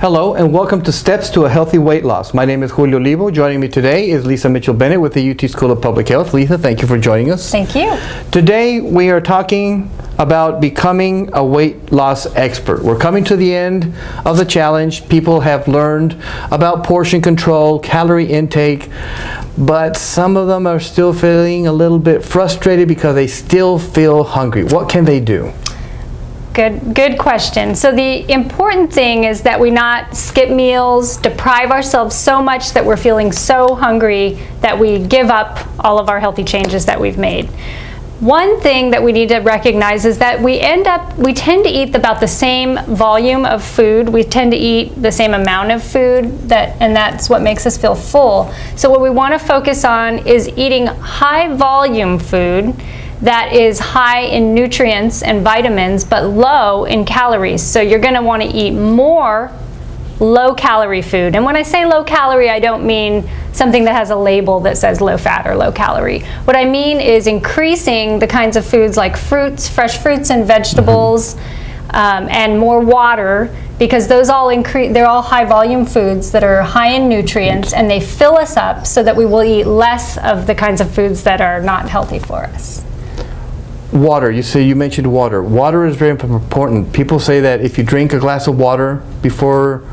Hello and welcome to Steps to a Healthy Weight Loss. My name is Julio Olivo. Joining me today is Lisa Mitchell-Bennett with the UT School of Public Health. Lisa, thank you for joining us. Thank you. Today we are talking about becoming a weight loss expert. We're coming to the end of the challenge. People have learned about portion control, calorie intake, but some of them are still feeling a little bit frustrated because they still feel hungry. What can they do? Good question. So the important thing is that we not skip meals, deprive ourselves so much that we're feeling so hungry that we give up all of our healthy changes that we've made. One thing that we need to recognize is that we tend to eat about the same volume of food. We tend to eat the same amount of food, and that's what makes us feel full. So what we want to focus on is eating high volume food that is high in nutrients and vitamins, but low in calories. So you're going to want to eat more low-calorie food. And when I say low-calorie, I don't mean something that has a label that says low-fat or low-calorie. What I mean is increasing the kinds of foods like fruits, fresh fruits and vegetables, and more water, because those they're all high-volume foods that are high in nutrients, and they fill us up so that we will eat less of the kinds of foods that are not healthy for us. Water, you mentioned water. Water is very important. People say that if you drink a glass of water before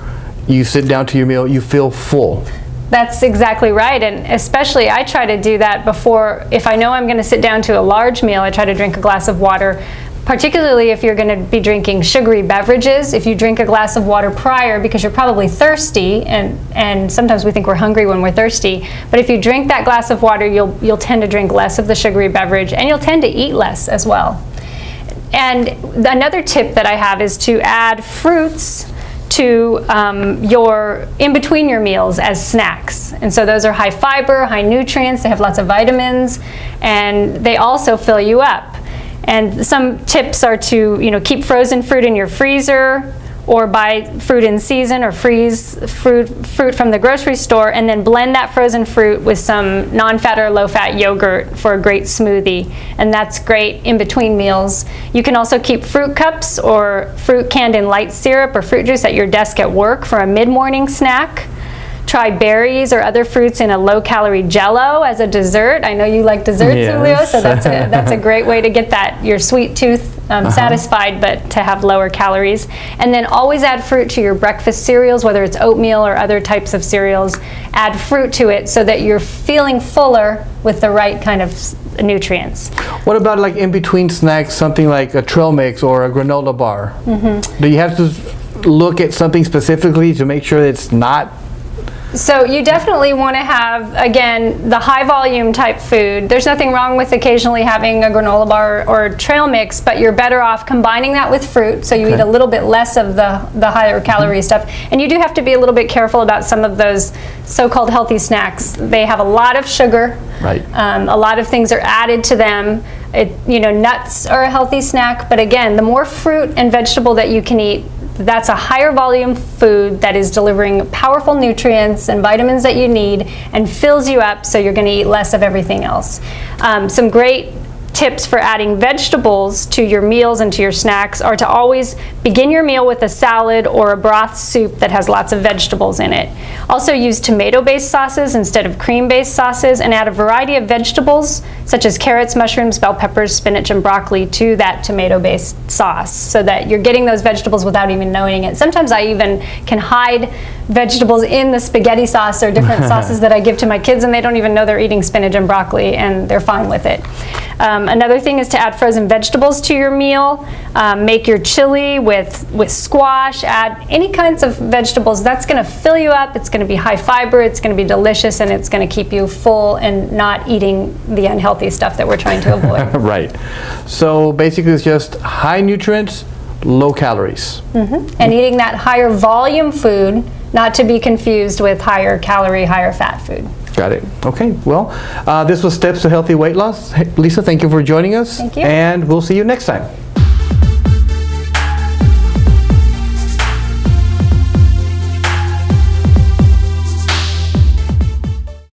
you sit down to your meal, you feel full. That's exactly right, and especially I try to do that before. If I know I'm going to sit down to a large meal, I try to drink a glass of water, particularly if you're going to be drinking sugary beverages. If you drink a glass of water prior, because you're probably thirsty, and sometimes we think we're hungry when we're thirsty, but if you drink that glass of water, you'll tend to drink less of the sugary beverage, and you'll tend to eat less as well. And another tip that I have is to add fruits to in between your meals as snacks. And so those are high fiber, high nutrients, they have lots of vitamins, and they also fill you up. And some tips are to keep frozen fruit in your freezer, or buy fruit in season, or freeze fruit from the grocery store, and then blend that frozen fruit with some non-fat or low-fat yogurt for a great smoothie. And that's great in between meals. You can also keep fruit cups or fruit canned in light syrup or fruit juice at your desk at work for a mid-morning snack. Try berries or other fruits in a low-calorie Jell-O as a dessert. I know you like desserts, yes. Julio, so that's a great way to get your sweet tooth satisfied, but to have lower calories. And then always add fruit to your breakfast cereals, whether it's oatmeal or other types of cereals. Add fruit to it so that you're feeling fuller with the right kind of nutrients. What about like in between snacks, something like a trail mix or a granola bar? Mm-hmm. Do you have to look at something specifically to make sure that it's not? So you definitely want to have, again, the high volume type food. There's nothing wrong with occasionally having a granola bar or a trail mix, but you're better off combining that with fruit, so you eat a little bit less of the higher calorie stuff. And you do have to be a little bit careful about some of those so-called healthy snacks. They have a lot of sugar. Right. A lot of things are added to them. Nuts are a healthy snack, but again, the more fruit and vegetable that you can eat, that's a higher volume food that is delivering powerful nutrients and vitamins that you need and fills you up, so you're going to eat less of everything else. Some great tips for adding vegetables to your meals and to your snacks are to always begin your meal with a salad or a broth soup that has lots of vegetables in it. Also use tomato-based sauces instead of cream-based sauces, and add a variety of vegetables such as carrots, mushrooms, bell peppers, spinach, and broccoli to that tomato-based sauce, so that you're getting those vegetables without even knowing it. Sometimes I even can hide vegetables in the spaghetti sauce or different sauces that I give to my kids, and they don't even know they're eating spinach and broccoli, and they're fine with it. Another thing is to add frozen vegetables to your meal. Make your chili with squash. Add any kinds of vegetables. That's going to fill you up. It's going to be high fiber. It's going to be delicious, and it's going to keep you full and not eating the unhealthy stuff that we're trying to avoid. Right. So basically it's just high nutrients, low calories. Mm-hmm. And eating that higher volume food, not to be confused with higher calorie, higher fat food. Got it. Okay. Well, this was Steps to Healthy Weight Loss. Lisa, thank you for joining us. Thank you. And we'll see you next time.